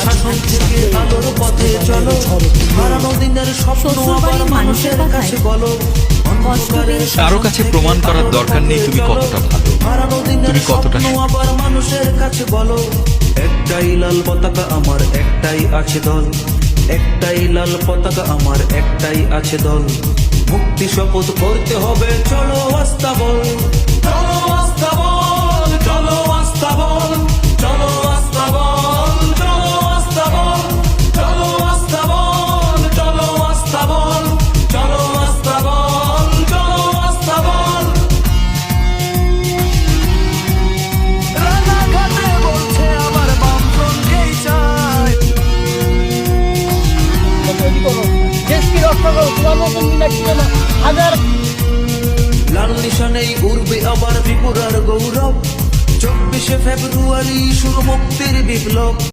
শাসন থেকে আলোর পথে চলো, হারানো দিনের স্বপ্ন আবার মানুষের কাছে বলো। কারো কাছে প্রমাণ করার দরকার নেই তুমি কতটা ভালো, হারানো দিনের তুমি কতটা স্বপ্ন আবার মানুষের কাছে বলো। একটাই লাল পতাকা আমার, একটাই আছে দল। একটাই লাল পতাকা আমার, একটাই আছে দল। মুক্তি শপথ করতে হবে, চলো আস্থা বল, চলো আস্থা বল, চলো আস্থা বল, চলো আস্থা বল, চলো আস্থা বল, চলো আস্থা বল, চলো আস্থা বল, চলো আস্থা বল, চলো আস্থা বল। রানাঘাটে বলছে আবার বামফ্রন্টকেই চাই। দেশকে রক্ষা করো, তোমার মতন হাজার লাল নিশানেই উড়বে আবার ত্রিপুরার গৌরব। 24শে ফেব্রুয়ারি শুরু মুক্তির বিপ্লব।